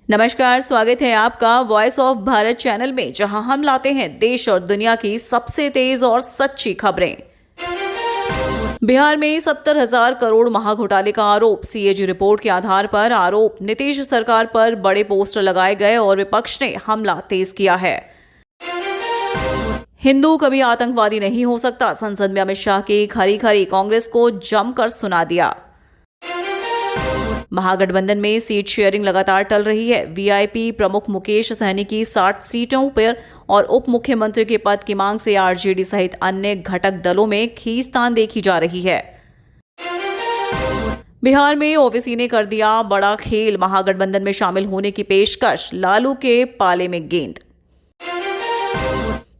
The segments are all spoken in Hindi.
नमस्कार, स्वागत है आपका वॉइस ऑफ भारत चैनल में, जहां हम लाते हैं देश और दुनिया की सबसे तेज और सच्ची खबरें। बिहार में 70,000 करोड़ महाघोटाले का आरोप। सीएजी रिपोर्ट के आधार पर आरोप। नीतीश सरकार पर बड़े पोस्टर लगाए गए और विपक्ष ने हमला तेज किया है। हिंदू कभी आतंकवादी नहीं हो सकता। संसद में अमित शाह की खरी खरी कांग्रेस को जमकर सुना दिया। महागठबंधन में सीट शेयरिंग लगातार टल रही है। वीआईपी प्रमुख मुकेश सहनी की 60 सीटों पर और उप मुख्यमंत्री के पद की मांग से आरजेडी सहित अन्य घटक दलों में खींचतान देखी जा रही है। बिहार में ओवैसी ने कर दिया बड़ा खेल। महागठबंधन में शामिल होने की पेशकश। लालू के पाले में गेंद।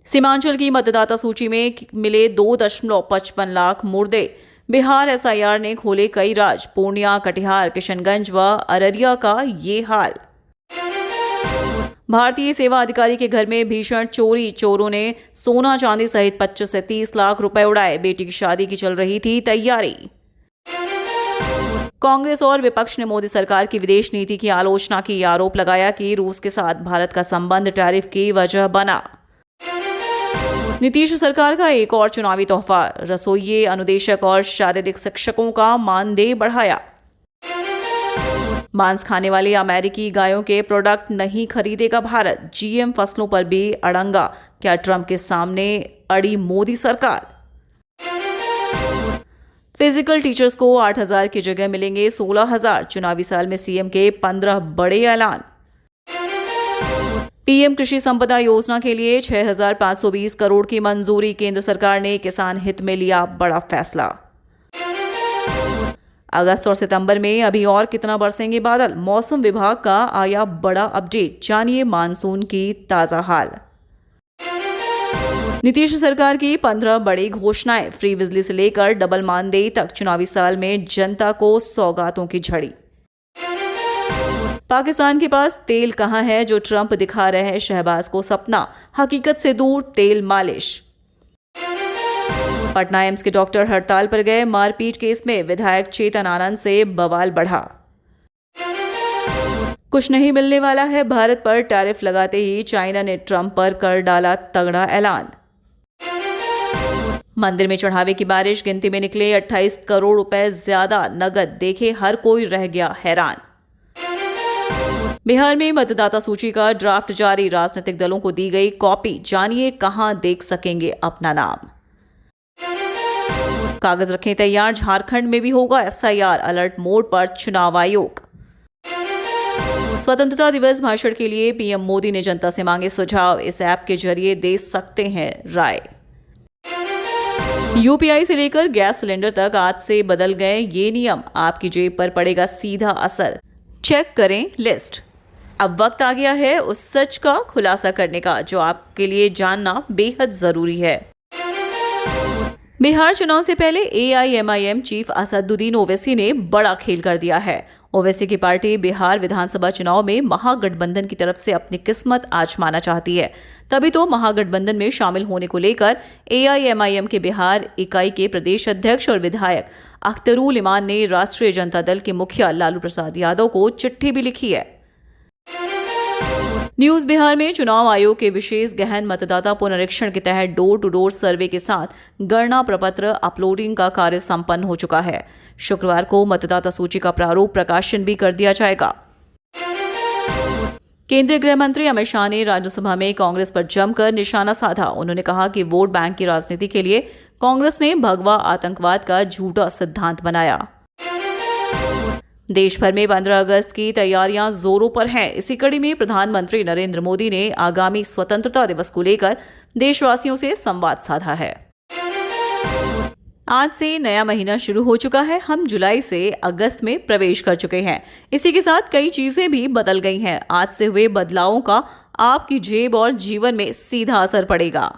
सीमांचल की मतदाता सूची में मिले 2.55 लाख मुर्दे। बिहार एसआईआर ने खोले कई राज। पूर्णिया, कटिहार, किशनगंज व अररिया का ये हाल। भारतीय सेवा अधिकारी के घर में भीषण चोरी। चोरों ने सोना चांदी सहित 25 से 30 लाख रुपए उड़ाए। बेटी की शादी की चल रही थी तैयारी। कांग्रेस और विपक्ष ने मोदी सरकार की विदेश नीति की आलोचना की। आरोप लगाया कि रूस के साथ भारत का संबंध टैरिफ की वजह बना। नीतीश सरकार का एक और चुनावी तोहफा। रसोइये, अनुदेशक और शारीरिक शिक्षकों का मानदेय बढ़ाया। मांस खाने वाली अमेरिकी गायों के प्रोडक्ट नहीं खरीदेगा भारत। जीएम फसलों पर भी अड़ंगा। क्या ट्रंप के सामने अड़ी मोदी सरकार? फिजिकल टीचर्स को 8,000 की जगह मिलेंगे 16,000। चुनावी साल में सीएम के 15 बड़े ऐलान। पीएम कृषि संपदा योजना के लिए 6,520 करोड़ की मंजूरी। केंद्र सरकार ने किसान हित में लिया बड़ा फैसला। अगस्त और सितंबर में अभी और कितना बरसेंगे बादल? मौसम विभाग का आया बड़ा अपडेट। जानिए मानसून की ताजा हाल। नीतीश सरकार की 15 बड़ी घोषणाएं। फ्री बिजली से लेकर डबल मानदेय तक। चुनावी साल में जनता को सौगातों की झड़ी। पाकिस्तान के पास तेल कहां है जो ट्रंप दिखा रहे हैं शहबाज को सपना। हकीकत से दूर तेल मालिश। पटना एम्स के डॉक्टर हड़ताल पर गए। मारपीट केस में विधायक चेतन आनंद से बवाल बढ़ा। कुछ नहीं मिलने वाला है भारत पर। टैरिफ लगाते ही चाइना ने ट्रंप पर कर डाला तगड़ा ऐलान। मंदिर में चढ़ावे की बारिश। गिनती में निकले 28 करोड़ रुपए ज्यादा नगद। देखे हर कोई रह गया हैरान। बिहार में मतदाता सूची का ड्राफ्ट जारी। राजनीतिक दलों को दी गई कॉपी। जानिए कहां देख सकेंगे अपना नाम। कागज रखें तैयार। झारखंड में भी होगा एसआईआर। अलर्ट मोड पर चुनाव आयोग। स्वतंत्रता दिवस भाषण के लिए पीएम मोदी ने जनता से मांगे सुझाव। इस ऐप के जरिए दे सकते हैं राय। यूपीआई से लेकर गैस सिलेंडर तक आज से बदल गए ये नियम। आपकी जेब पर पड़ेगा सीधा असर। चेक करें लिस्ट। अब वक्त आ गया है उस सच का खुलासा करने का जो आपके लिए जानना बेहद जरूरी है। बिहार चुनाव से पहले एआईएमआईएम चीफ असदुद्दीन ओवैसी ने बड़ा खेल कर दिया है। ओवैसी की पार्टी बिहार विधानसभा चुनाव में महागठबंधन की तरफ से अपनी किस्मत आजमाना चाहती है। तभी तो महागठबंधन में शामिल होने को लेकर एआईएमआईएम के बिहार इकाई के प्रदेश अध्यक्ष और विधायक अख्तरुल इमान ने राष्ट्रीय जनता दल के मुखिया लालू प्रसाद यादव को चिट्ठी भी लिखी है। न्यूज बिहार में चुनाव आयोग के विशेष गहन मतदाता पुनरीक्षण के तहत डोर टू डोर सर्वे के साथ गणना प्रपत्र अपलोडिंग का कार्य संपन्न हो चुका है। शुक्रवार को मतदाता सूची का प्रारूप प्रकाशन भी कर दिया जाएगा। केंद्रीय गृह मंत्री अमित शाह ने राज्यसभा में कांग्रेस पर जमकर निशाना साधा। उन्होंने कहा कि वोट बैंक की राजनीति के लिए कांग्रेस ने भगवा आतंकवाद का झूठा सिद्धांत बनाया। देश भर में 15 अगस्त की तैयारियां जोरों पर हैं। इसी कड़ी में प्रधानमंत्री नरेंद्र मोदी ने आगामी स्वतंत्रता दिवस को लेकर देशवासियों से संवाद साधा है। आज से नया महीना शुरू हो चुका है। हम जुलाई से अगस्त में प्रवेश कर चुके हैं। इसी के साथ कई चीजें भी बदल गई हैं। आज से हुए बदलावों का आपकी जेब और जीवन में सीधा असर पड़ेगा।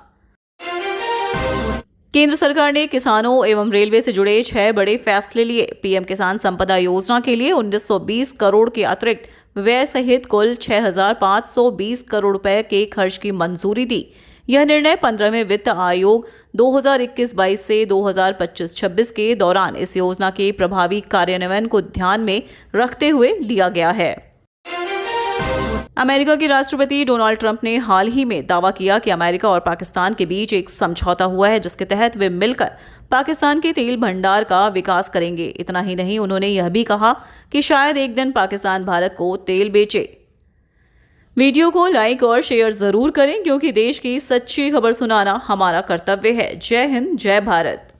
केंद्र सरकार ने किसानों एवं रेलवे से जुड़े 6 बड़े फैसले लिए। पीएम किसान संपदा योजना के लिए 1920 करोड़ के अतिरिक्त व्यय सहित कुल 6,520 करोड़ रुपए के खर्च की मंजूरी दी। यह निर्णय 15वें वित्त आयोग 2021-22 से 2025-26 के दौरान इस योजना के प्रभावी कार्यान्वयन को ध्यान में रखते हुए लिया गया है। अमेरिका के राष्ट्रपति डोनाल्ड ट्रंप ने हाल ही में दावा किया कि अमेरिका और पाकिस्तान के बीच एक समझौता हुआ है जिसके तहत वे मिलकर पाकिस्तान के तेल भंडार का विकास करेंगे। इतना ही नहीं, उन्होंने यह भी कहा कि शायद एक दिन पाकिस्तान भारत को तेल बेचे। वीडियो को लाइक और शेयर जरूर करें क्योंकि देश की सच्ची खबर सुनाना हमारा कर्तव्य है। जय हिंद, जय भारत।